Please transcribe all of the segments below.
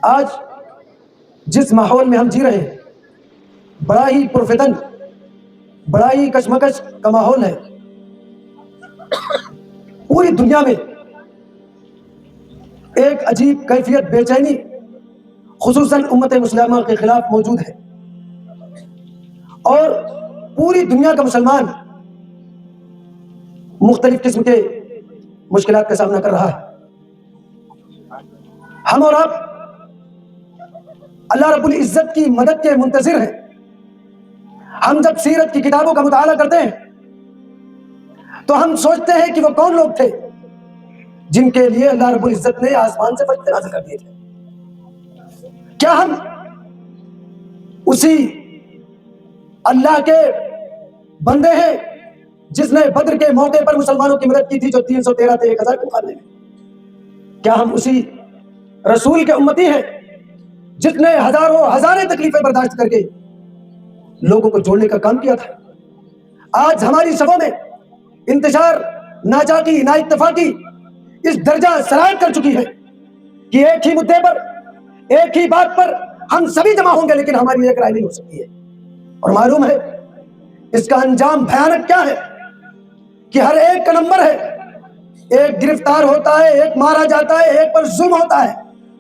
آج جس ماحول میں ہم جی رہے ہیں بڑا ہی پرفتن، بڑا ہی کشمکش کا ماحول ہے. پوری دنیا میں ایک عجیب کیفیت بے چینی خصوصاً امت مسلمہ کے خلاف موجود ہے، اور پوری دنیا کا مسلمان مختلف قسم کے مشکلات کا سامنا کر رہا ہے. ہم اور آپ اللہ رب العزت کی مدد کے منتظر ہیں. ہم جب سیرت کی کتابوں کا مطالعہ کرتے ہیں تو ہم سوچتے ہیں کہ وہ کون لوگ تھے جن کے لیے اللہ رب العزت نے آسمان سے فرشتے نازل کر دیے تھے. کیا ہم اسی اللہ کے بندے ہیں جس نے بدر کے موقع پر مسلمانوں کی مدد کی تھی جو 313 تھے 1000 کے مقابلے میں؟ کیا ہم اسی رسول کے امتی ہیں جس نے ہزاریں تکلیفیں برداشت کر کے لوگوں کو جوڑنے کا کام کیا تھا؟ آج ہماری صفوں میں انتشار، ناچاقی، نا اتفاقی اس درجہ سرایت کر چکی ہے کہ ایک ہی مدعے پر، ایک ہی بات پر ہم سبھی جمع ہوں گے لیکن ہماری ایک رائے نہیں ہو سکتی ہے. اور معلوم ہے اس کا انجام بھیانک کیا ہے کہ ہر ایک کا نمبر ہے. ایک گرفتار ہوتا ہے، ایک مارا جاتا ہے، ایک پر ظلم ہوتا ہے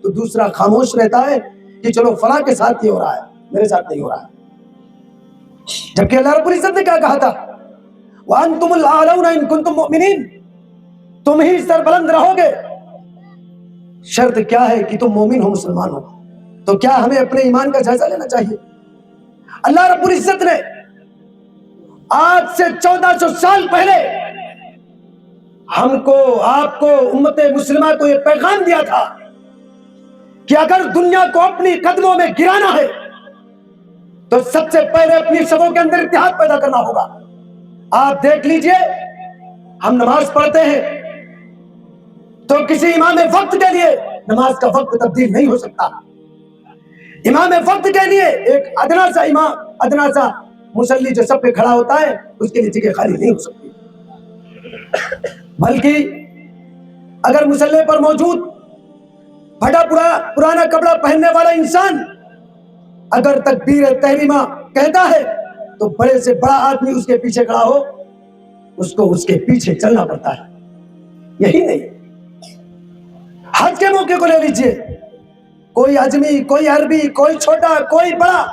تو دوسرا خاموش رہتا ہے کہ چلو فلاں کے ساتھ یہ ہو رہا ہے، میرے ساتھ نہیں ہو رہا ہے. جبکہ اللہ رب العزت نے کیا کہا تھا؟ وَأَنْتُمُ الْأَعْلَوْنَ إِن كُنتُم مُؤْمِنِينَ، تم ہی سربلند رہو گے. شرط کیا ہے کہ تم مومن ہو، مسلمان ہو. تو کیا ہمیں اپنے ایمان کا جائزہ لینا چاہیے؟ اللہ رب العزت نے آج سے 1400 سال پہلے ہم کو، آپ کو، امت مسلمہ کو یہ پیغام دیا تھا کہ اگر دنیا کو اپنی قدموں میں گرانا ہے تو سب سے پہلے اپنی صفوں کے اندر اتحاد پیدا کرنا ہوگا. آپ دیکھ لیجئے، ہم نماز پڑھتے ہیں تو کسی امام وقت کے لیے نماز کا وقت تبدیل نہیں ہو سکتا. امام وقت کے لیے ایک ادنا سا امام، ادنا سا مصلی جو سب پہ کھڑا ہوتا ہے اس کے لیے جگہ خالی نہیں ہو سکتی. بلکہ اگر مصلی پر موجود پھٹا پرانا کپڑا پہننے والا انسان اگر تکبیر تحریمہ کہتا ہے تو بڑے سے بڑا آدمی اس کے پیچھے کھڑا ہو اس کو اس کے پیچھے چلنا پڑتا ہے. یہی نہیں، حج کے موقع کو لے لیجئے، کوئی اجمی، کوئی عربی، کوئی چھوٹا، کوئی بڑا،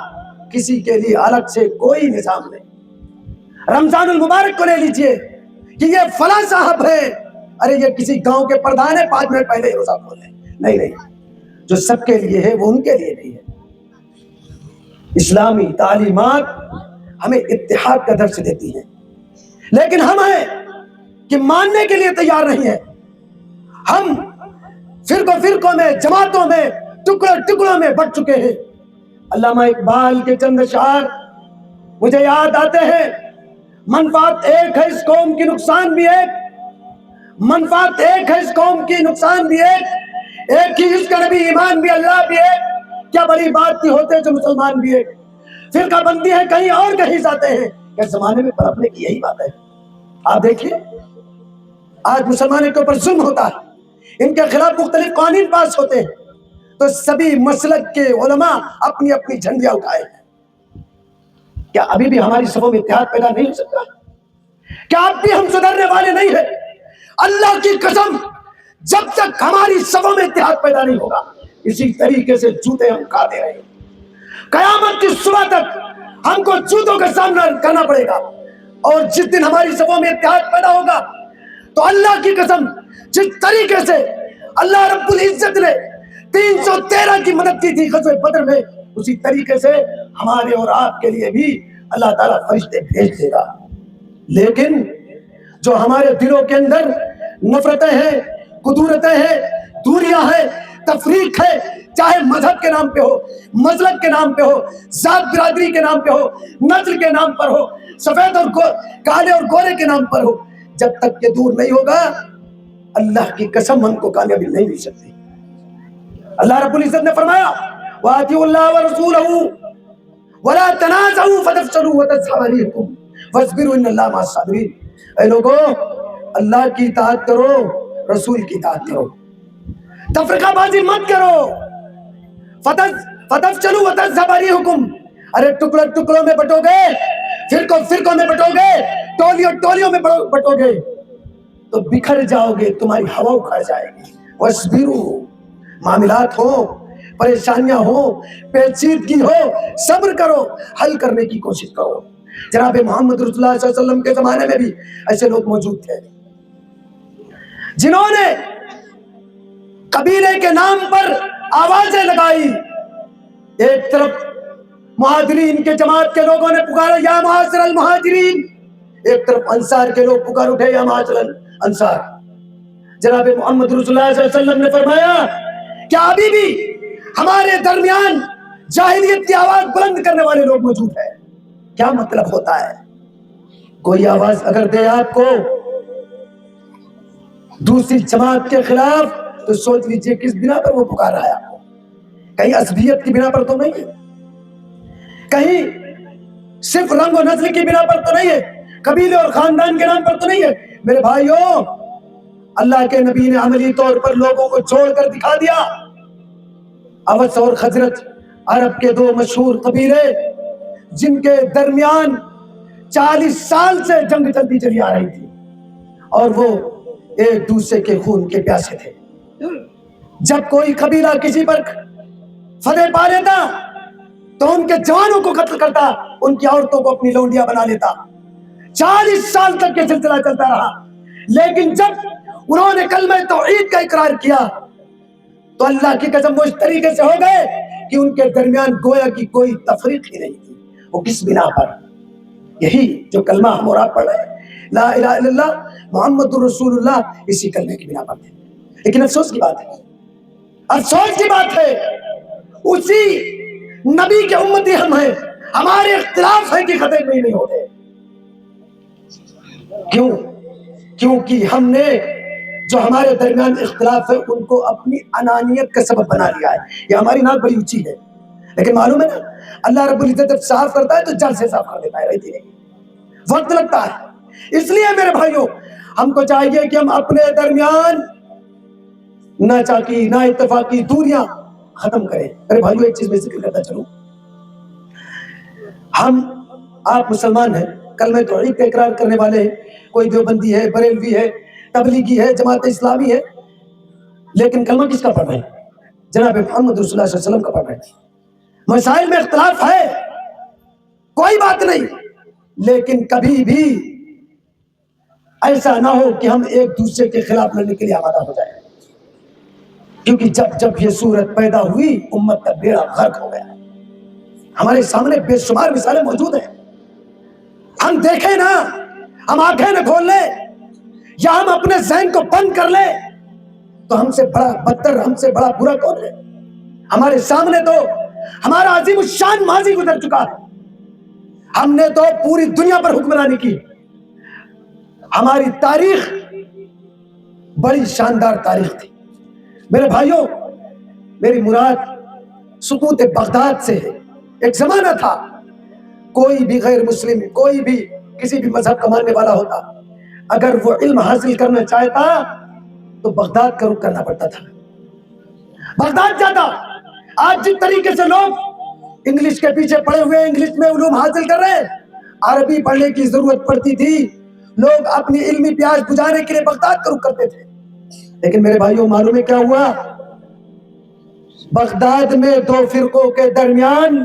کسی کے لیے الگ سے کوئی نظام نہیں. رمضان المبارک کو لے لیجئے کہ یہ فلاں صاحب ہے، ارے یہ کسی گاؤں کے پردھان ہے، 5 منٹ پہلے روزہ کھول لیں. نہیں، جو سب کے لیے ہے وہ ان کے لیے نہیں ہے. اسلامی تعلیمات ہمیں اتحاد کا درس دیتی ہیں، لیکن ہم ہیں کہ ماننے کے لیے تیار نہیں ہیں. ہم فرقوں میں، جماعتوں میں، ٹکڑوں میں بٹ چکے ہیں. علامہ اقبال کے چند اشعار مجھے یاد آتے ہیں: منفعت ایک ہے اس قوم کی، نقصان بھی ایک. منفعت ایک ہے اس قوم کی، نقصان بھی ایک. ایک ہی اس کا نبی، ایمان بھی اللہ بھی ایک. کیا بڑی بات کی ہوتے جو مسلمان بھی ایک. فرقہ بندی ہے کہیں اور کہیں جاتے ہیں، کیا زمانے میں پرپنے کی یہی بات ہے؟ آپ دیکھیے آج مسلمانوں کے اوپر ظلم ہوتا ہے، ان کے خلاف مختلف قوانین پاس ہوتے ہیں تو سبھی مسلک کے علماء اپنی اپنی جھنڈیاں اٹھائے ہیں. کیا ابھی بھی ہماری صفوں میں اتحاد پیدا نہیں ہو سکتا؟ کیا اب بھی ہم سدھرنے والے نہیں ہیں؟ اللہ کی قسم، جب تک ہماری صفوں میں اتحاد پیدا نہیں ہوگا اسی طریقے سے جوتے ہم کھاتے رہیں گے. قیامت کی صبح تک ہم کو جوتوں کا سامنا کرنا پڑے گا. اور جس دن ہماری صفوں میں اتحاد پیدا ہوگا تو اللہ کی قسم، جس طریقے سے اللہ رب العزت نے 313 کی مدد کی تھی غزوہ بدر میں، اسی طریقے سے ہمارے اور آپ کے لیے بھی اللہ تعالیٰ فرشتے بھیج دے گا. لیکن جو ہمارے دلوں کے اندر نفرتیں ہیں، کدورتیں ہیں، دوریاں ہیں، تفریق ہے، چاہے مذہب کے نام پہ ہو، مذہب کے نام پہ ہو، ذات برادری کے نام پہ ہو، نسل کے نام پر ہو، سفید اور کالے اور گورے کے نام پر ہو، جب تک یہ دور نہیں ہوگا اللہ کی قسم ہم کو کامیابی نہیں مل سکتی. اللہ رب العزت نے فرمایا وَآتِيُوا اللَّهَ وَرَسُولَهُ وَلَا تَنَازَعُوا فَتَفْشَلُوا وَتَذْهَبَ رِيحُكُمْ وَاصْبِرُوا إِنَّ اللَّهَ مَعَ الصَّابِرِينَ. اے لوگو، اللہ کی اطاعت کرو، رسول کی اطاعت کرو، تفرقہ بازی مت کرو. فتفشلوا وتذهب ريحكم، ارے ٹکڑوں ٹکڑوں میں بٹو گے، فرقوں فرقوں میں بٹو گے، ٹولیوں ٹولیوں میں بٹو گے تو بکھر جاؤ گے، تمہاری ہوا اکھڑ جائے گی۔ وَاصْبِرُوا، معاملات ہو، پریشانیاں ہو، پیچیدگی ہو، صبر کرو، حل کرنے کی کوشش کرو۔ جناب محمد رسول اللہ صلی اللہ علیہ وسلم کے زمانے میں بھی ایسے لوگ موجود تھے جنہوں نے قبیلے کے نام پر آوازیں لگائی۔ ایک طرف مہاجرین کے جماعت کے لوگوں نے پکارا یا معاشر المہاجرین، ایک طرف انصار کے لوگ پکار اٹھے یا معاشر الانصار۔ جناب محمد رسول اللہ صلی اللہ علیہ وسلم نے فرمایا کیا ابھی بھی ہمارے درمیان جاہلیت کی آواز بلند کرنے والے لوگ موجود ہیں؟ کیا مطلب ہوتا ہے؟ کوئی آواز اگر دے آپ کو دوسری جماعت کے خلاف تو سوچ لیجئے کس بنا پر وہ پکار رہا ہے آپ کو۔ کہیں عصبیت کی بنا پر تو نہیں ہے، کہیں صرف رنگ و نسل کی بنا پر تو نہیں ہے، قبیلے اور خاندان کے نام پر تو نہیں ہے۔ میرے بھائیوں، اللہ کے نبی نے عملی طور پر لوگوں کو چھوڑ کر دکھا دیا۔ اوس اور خزرج عرب کے دو مشہور قبیلے جن کے درمیان 40 سال سے جنگ چلتی چلی آ رہی تھی اور وہ ایک دوسرے کے خون کے پیاسے تھے۔ جب کوئی قبیلہ کسی پر فتح پا لیتا تو ان کے جوانوں کو قتل کرتا، ان کی عورتوں کو اپنی لونڈیاں بنا لیتا۔ 40 سال تک یہ سلسلہ چلتا رہا، لیکن جب انہوں نے کلمہ توحید کا اقرار کیا تو اللہ کی قسم وہ اس طریقے سے ہو گئے کہ ان کے درمیان گویا کی کوئی تفریق ہی نہیں تھی۔ وہ کس بنا پر؟ یہی جو کلمہ ہم اور آپ پڑھ رہے ہیں، لا الہ الا اللہ محمد رسول اللہ، اسی کلمے کی بنا پر تھے۔ لیکن افسوس کی بات ہے، افسوس کی بات ہے، اسی نبی کے امتی ہم ہیں، ہمارے اختلاف ہے کہ خطے میں نہیں ہوتے۔ کیوں؟ کیونکہ ہم نے جو ہمارے درمیان اختلاف ہے ان کو اپنی انانیت کا سبب بنا لیا ہے۔ یہ ہماری ناک بڑی اونچی ہے، لیکن معلوم ہے نا اللہ رب العزت جب صاف کرتا ہے تو جڑ سے صاف کر دیتا ہے، رہتی نہیں، وقت لگتا ہے۔ اس لیے میرے بھائیوں، ہم کو چاہیے کہ ہم اپنے درمیان ناچاکی، نا اتفاقی، دوریاں ختم کریں۔ میرے بھائیوں، ایک چیز میں ذکر کرتا چلوں، آپ مسلمان ہیں، کلمہ توحید کا اقرار کرنے والے ہیں، کوئی دیوبندی ہے، بریلوی ہے، تبلیغی ہے، جماعت اسلامی ہے، لیکن کلمہ کس کا پڑھ رہے ہیں؟ جناب محمد رسول اللہ صلی اللہ علیہ وسلم کا پڑھ رہے ہیں۔ مسائل میں اختلاف ہے، کوئی بات نہیں، لیکن کبھی بھی ایسا نہ ہو کہ ہم ایک دوسرے کے خلاف لڑنے کے لیے آمادہ ہو جائیں، کیونکہ جب یہ صورت پیدا ہوئی امت کا بیڑا غرق ہو گیا۔ ہمارے سامنے بے شمار مثالیں موجود ہیں، ہم دیکھیں نا، ہم آنکھیں نہ کھول لیں یا ہم اپنے ذہن کو بند کر لیں تو ہم سے بڑا بدتر، ہم سے بڑا برا کون ہے؟ ہمارے سامنے تو ہمارا عظیم الشان ماضی گزر چکا ہے، ہم نے تو پوری دنیا پر حکمرانی کی، ہماری تاریخ بڑی شاندار تاریخ تھی۔ میرے بھائیوں، میری مراد سقوط بغداد سے ہے۔ ایک زمانہ تھا کوئی بھی غیر مسلم، کوئی بھی کسی بھی مذہب کا ماننے والا ہوتا، اگر وہ علم حاصل کرنا چاہتا تو بغداد کا رخ کرنا پڑتا تھا، بغداد جاتا۔ آج جس طریقے سے لوگ انگلش کے پیچھے پڑے ہوئے انگلش میں علوم حاصل کر رہے ہیں، عربی پڑھنے کی ضرورت پڑتی تھی، لوگ اپنی علمی پیاس بجھانے کے لیے بغداد کا رخ کرتے تھے۔ لیکن میرے بھائیوں، معلوم ہے کیا ہوا؟ بغداد میں دو فرقوں کے درمیان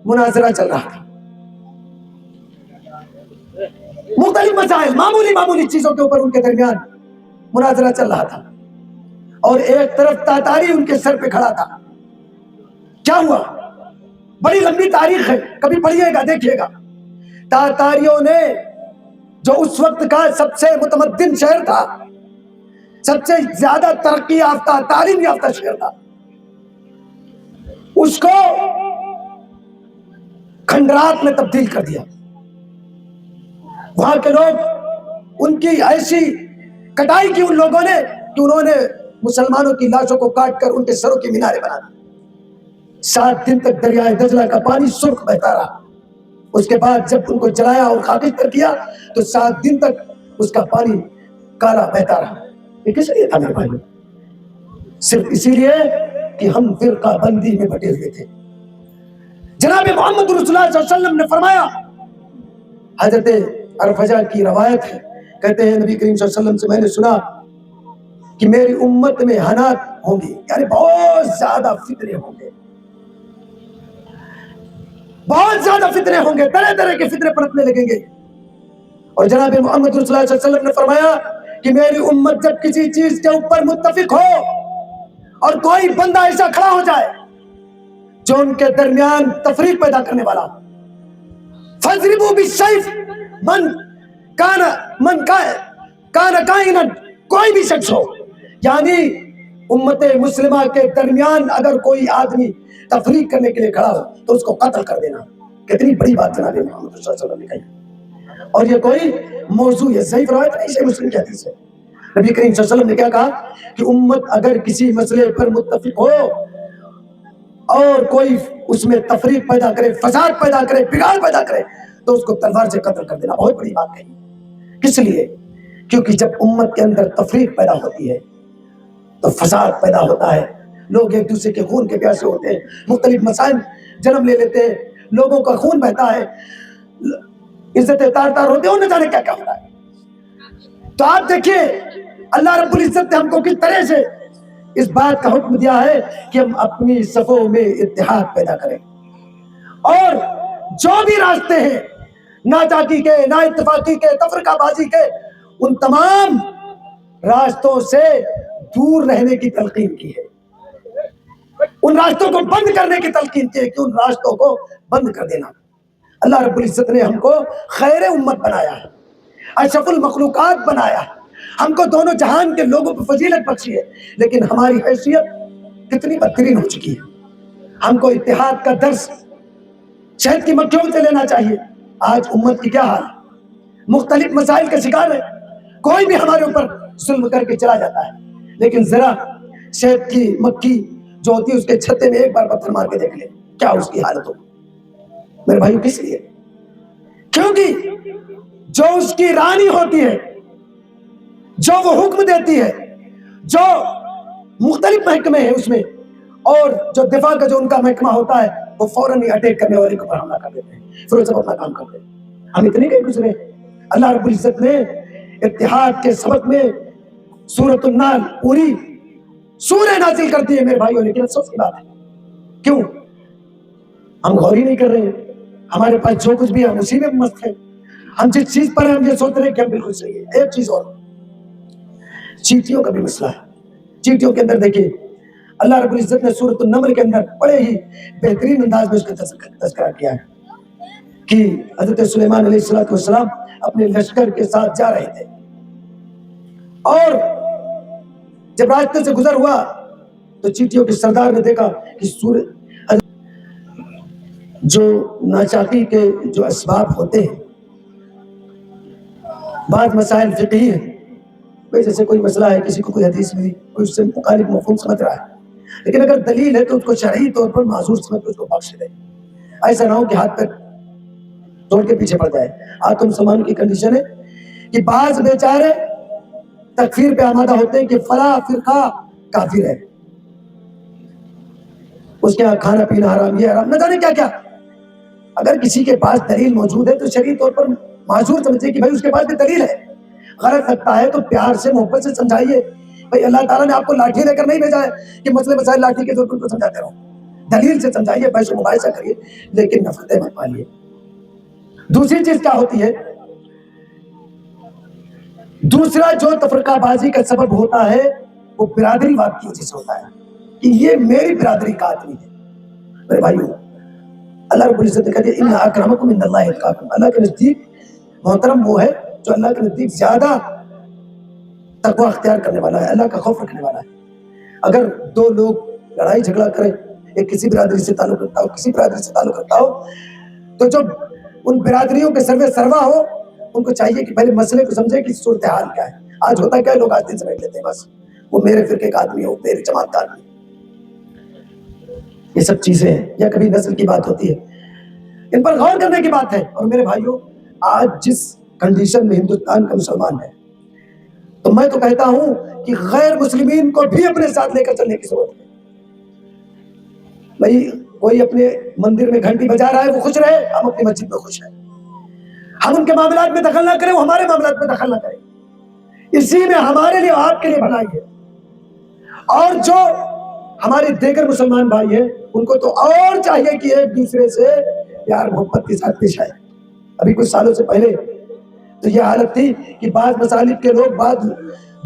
مناظرہ چل رہا تھا، مختلف مسائل، معمولی چیزوں کے اوپر ان کے درمیان مناظرہ چل رہا تھا، اور ایک طرف تاتاری ان کے سر پہ کھڑا تھا۔ کیا ہوا؟ بڑی لمبی تاریخ ہے، کبھی پڑھیے گا، دیکھیے گا۔ تاتاریوں نے جو اس وقت کا سب سے متمدن شہر تھا، سب سے زیادہ ترقی یافتہ، تعلیم یافتہ شہر تھا، اس کو کھنڈرات میں تبدیل کر دیا۔ وہاں کے لوگ، ان کی ایسی کٹائی کی ان لوگوں نے کہ انہوں نے مسلمانوں کی لاشوں کو کاٹ کر ان کے سروں کی میناریں بنا دی۔ 7 دن تک دریائے دجلہ کا پانی سرخ بہتا رہا۔ اس کے بعد جب ان کو جلایا اور خاکستر کیا تو 7 دن تک اس کا پانی کالا بہتا رہا۔ یہ کس لیے تھا میرے بھائی؟ صرف اسی لیے کہ کہ ہم فرقہ بندی میں بٹے ہوئے تھے. جناب محمد رسول اللہ صلی اللہ علیہ وسلم نے فرمایا، حضرت ارفجا کی روایت ہے، کہتے ہیں نبی کریم صلی اللہ علیہ وسلم سے میں نے سنا کہ میری امت میں حنات ہوں گی، یعنی بہت زیادہ فتنے ہوں گے، بہت زیادہ فتنے ہوں گے، طرح طرح کے فتنے پنپنے لگیں گے. اور جناب محمد رسول اللہ صلی اللہ علیہ وسلم نے فرمایا کہ میری امت جب کسی چیز کے اوپر متفق ہو اور کوئی بندہ ایسا کھڑا ہو جائے جو ان کے درمیان تفریق پیدا کرنے والا، فَاضْرِبُوا بِالسَّيْفِ من کان کائنا، کوئی بھی شخص ہو، یعنی امت مسلمہ کے درمیان اگر کوئی آدمی تفریق کرنے کے لیے کھڑا ہو تو اس کو قتل کر دینا. کتنی بڑی بات جناب محمد صلی اللہ علیہ وسلم نے کہی، اور یہ کوئی موضوع ہے، ضعیف روایت نہیں، صحیح مسلم کی حدیث ہے. نبی کریم صلی اللہ علیہ وسلم نے کیا کہا کہ امت اگر کسی مسئلے پر متفق ہو اور کوئی اس میں تفریق پیدا کرے، فساد پیدا کرے، بگاڑ پیدا کرے تو اس کو تلوار سے قتل کر دینا. بہت بڑی بات کہی. کس لیے؟ کیونکہ جب امت کے اندر تفریق پیدا ہوتی ہے تو فساد پیدا ہوتا ہے، لوگ ایک دوسرے کے خون کے پیاسے ہوتے ہیں، مختلف مسائل جنم لے لیتے ہیں، لوگوں کا خون بہتا ہے، عزتیں تار تار ہوتے ہیں، نہ جانے کیا کیا ہوتا ہے. تو آپ دیکھیے اللہ رب العزت نے ہم کو کس طرح سے اس بات کا حکم دیا ہے کہ ہم اپنی صفوں میں اتحاد پیدا کریں، اور جو بھی راستے ہیں ناچاکی کے، نا اتفاقی کے، تفرقہ بازی کے، ان تمام راستوں سے دور رہنے کی تلقین کی ہے، ان راستوں کو بند کرنے کی تلقین کی ہے کہ ان راستوں کو بند کر دینا. اللہ رب العزت نے ہم کو خیر امت بنایا ہے، اشرف المخلوقات بنایا ہے، ہم کو دونوں جہان کے لوگوں پر فضیلت بخشی ہے، لیکن ہماری حیثیت کتنی بدترین ہو چکی ہے. ہم کو اتحاد کا درس شہد کی مکھیوں سے لینا چاہیے. آج امت کی کیا حال ہے، مختلف مسائل کا شکار ہے، کوئی بھی ہمارے اوپر ظلم کر کے چلا جاتا ہے، لیکن ذرا شہد کی مکھی جو ہوتی ہے اس کے چھتے میں ایک بار پتھر مار کے دیکھ لیں کیا اس کی حالت ہو. میرے بھائیو کس لیے؟ کیونکہ جو اس کی رانی ہوتی ہے، جو وہ حکم دیتی ہے، جو مختلف محکمے ہیں اس میں، اور جو دفاع کا جو ان کا محکمہ ہوتا ہے، وہ فوراً ہی اٹیک کرنے والے کو حملہ کر دیتے ہیں، پھر وہ سب اپنا کام کرتے ہیں. ہم اتنے کہیں گزرے. اللہ رب العزت نے اتحاد کے سبق میں سورۃ النحل پوری سورہ نازل کرتی ہے میرے بھائیوں، لیکن افسوس کی بات ہے کیوں ہم غور ہی نہیں کر رہے ہیں. ہمارے پاس جو کچھ بھی ہے ہم اسی میں مست ہیں، ہم جس چیز پر ہیں ہم یہ سوچ رہے ہیں کہ ہم بالکل صحیح ہے. ایک چیز اور، چیٹیوں کا بھی مسئلہ ہے. چیٹیوں کے اندر دیکھیے اللہ رب العزت نے سورۃ النمل کے اندر بڑے ہی بہترین انداز میں اس کا تذکرہ کیا ہے کہ حضرت سلیمان علیہ السلام اپنے لشکر کے ساتھ جا رہے تھے، اور جب راستے سے گزر ہوا تو چیٹیوں کے سردار نے دیکھا کہ جو ناچاکی کے جو اسباب ہوتے ہیں، بعض مسائل فقہی ہیں، جیسے کوئی مسئلہ ہے، کسی کو کوئی حدیث ملی، کوئی اس سے مخالف مفہوم سمجھ رہا ہے، لیکن اگر دلیل ہے تو اس کو شرعی طور پر معذور سمجھ کر اس کو بخش دے. ایسا نہ ہو کہ ہاتھ پہ توڑ کے پیچھے پڑ جائے. آج تو مسلمان کی کنڈیشن ہے کہ بعض بیچارے تکفیر پہ آمادہ ہوتے ہیں کہ فلاں فرقہ کافر ہے، اس کے یہاں کھانا پینا حرام، یہ حرام، نہ جانے کیا کیا. اگر کسی کے پاس دلیل موجود ہے تو شرعی طور پر معذور سمجھے کہ بھائی اس کے پاس بھی دلیل ہے. غلط لگتا ہے تو پیار سے محبت سے سمجھائیے. بھائی اللہ تعالیٰ نے آپ کو لاٹھی لے کر نہیں بھیجا ہے کہ مسئلے مسائل لاٹھی کے ضرور کو سمجھاتے رہو. دلیل سے سمجھائیے، بحث و مباحثہ کریے، لیکن نفرتیں مت پالیے. دوسری چیز کیا ہوتی ہے، دوسرا جو تفرقہ بازی کا سبب ہوتا ہے وہ برادری واد کی وجہ سے ہوتا ہے کہ یہ میری برادری کا آدمی ہے. میرے بھائیو اللہ رب العزت نے کہا کہ ان اکرمکم عند اللہ اتقاکم، اللہ کے نزدیک محترم وہ ہے جو اللہ کے نزدیک زیادہ تقوی اختیار کرنے والا ہے، اللہ کا خوف رکھنے والا ہے. اگر دو لوگ لڑائی جھگڑا کریں، ایک کسی برادری سے تعلق رکھتا ہو، کسی برادری سے تعلق رکھتا ہو، تو جو ان برادریوں کے سروے سروا ہو ان کو چاہیے کہ پہلے مسئلے کو سمجھے کہ صورتحال کیا ہے. آج ہوتا کیا ہے، لوگ آج دن سمیٹ لیتے ہیں، بس وہ میرے فرقے کا آدمی ہو، میری جماعت کا آدمی. یہ سب چیزیں ہیں، یا کبھی نسل کی بات ہوتی ہے، ان پر غور کرنے کی بات ہے. اور میرے بھائیوں آج جس کنڈیشن میں ہندوستان کا مسلمان ہے، تو میں تو کہتا ہوں کہ غیر مسلمین کو بھی اپنے ساتھ لے کر چلنے کی ضرورت ہے. بھائی کوئی اپنے مندر میں گھنٹی بجا رہا ہے وہ خوش رہے، ہم اپنی مسجد میں خوش ہیں. ہم ان کے معاملات میں دخل نہ کریں، وہ ہمارے معاملات میں دخل نہ کریں. اسی میں ہمارے لیے آپ کے لیے بھلائی ہے. اور جو ہمارے دیگر مسلمان بھائی ہیں ان کو تو اور چاہیے کہ ایک دوسرے سے پیار محبت کے ساتھ پیش آئے. ابھی کچھ سالوں سے پہلے تو یہ حالت تھی کہ بعض مساجد کے لوگ بعض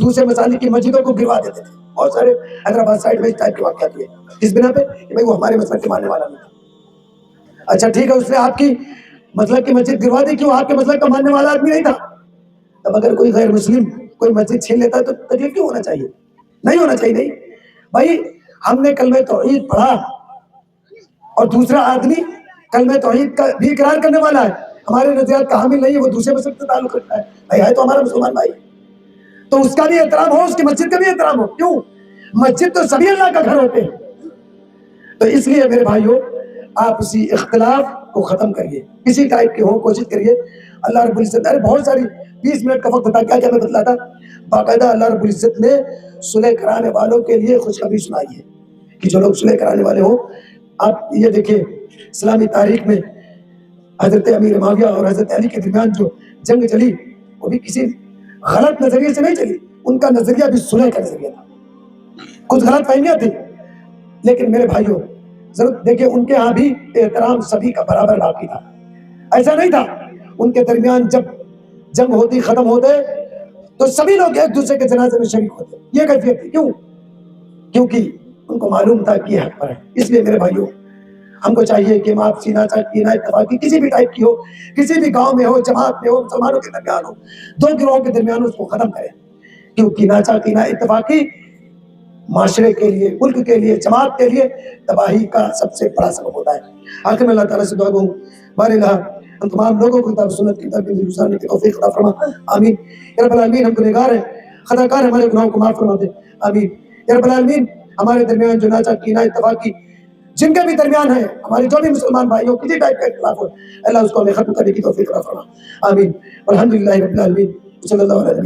دوسرے مساجد کی مسجدوں کو گروا دیتے تھے. بہت سارے حیدرآباد سائڈ میں اس ٹائپ کے واقعات ہوئے اس بنا پہ کہ بھائی وہ ہمارے مسلک کے ماننے والا نہیں تھا. اچھا ٹھیک ہے، اس نے آپ کی مسلک کی مسجد گروا دی کہ وہ آپ کے مسلک کا ماننے والا آدمی نہیں تھا. اب اگر کوئی غیر مسلم کوئی مسجد چھین لیتا ہے تو تکلیف کیوں ہونا چاہیے؟ نہیں ہونا چاہیے. نہیں بھائی، ہم نے کلمہ توحید پڑھا اور دوسرا آدمی کلمہ توحید کا بھی اقرار کرنے والا ہے، ہمارے نظریات کا حامل نہیں ہے، وہ دوسرے مسلک سے تعلق رکھتا ہے، بھائی ہے تو ہمارا مسلمان بھائی، تو اس کا بھی احترام ہو، اس کی مسجد کا بھی احترام ہو. کیوں؟ مسجد تو سبھی اللہ کا گھر ہوتے ہیں. تو اس لیے میرے بھائیوں، آپ اسی اختلاف کو ختم کریے، کسی ٹائپ کے ہو کوشش کریے. اللہ رب العزت، ارے بہت ساری 20 منٹ کا وقت تھا، کیا کیا میں بتلاتا. باقاعدہ اللہ رب العزت نے صلح کرانے والوں کے لیے خوشخبری سنائی ہے کہ جو لوگ صلح کرانے والے ہوں. آپ یہ دیکھیں اسلامی تاریخ میں حضرت امیر معاویہ اور حضرت علی کے درمیان جو جنگ چلی وہ بھی کسی غلط نظریے سے نہیں چلی، ان کا نظریہ بھی صلح کا نظریہ تھا. کچھ غلط فہمیاں تھیں لیکن میرے بھائیوں ضرور دیکھیں ان کے ہاں بھی احترام سبھی کا برابر باقی تھا. ایسا نہیں تھا ان کے درمیان جب جنگ ہوتی ختم ہوتے تو سبھی لوگ ایک دوسرے کے جنازے میں شریک ہوتے. یہ کیفیت تھی. کیوں؟ کیونکہ ان کو معلوم تھا کہ یہ حق پر ہے. اس لیے میرے بھائیوں ہم کو چاہیے کہ معافی ناچاکی اتفاقی کسی بھی ٹائپ کی ہو، کسی بھی گاؤں میں ہو، جماعت میں ہو، مسلمانوں کے درمیان ہو، دو گروہوں کے درمیان اس کو ختم کریں. کیونکہ ناچاکی اتفاقی معاشرے کے لیے، ملک کے لیے، جماعت کے لیے تباہی کا سب سے بڑا سبب ہوتا ہے. آخر میں اللہ تعالیٰ سے دعا کروں بار الہ ہم تمام لوگوں کو کتاب سنت کی تربیت گزارنے کی توفیق عطا فرما. آمین یا رب العالمین. ہم گنہگار ہیں، خطا کار، ہمارے گناہوں کو معاف فرما دے. آمین یا رب العالمین. ہمارے درمیان جو ناچاکی اتفاقی جن کے بھی درمیان ہے، ہمارے جو بھی مسلمان بھائیوں کسی ٹائپ کا اختلاف ہو، اللہ اس کو ہمیں ختم کرنے کی توفیق عطا فرما. آمین. الحمدللہ رب العالمین. صلی اللہ علیہ وسلم.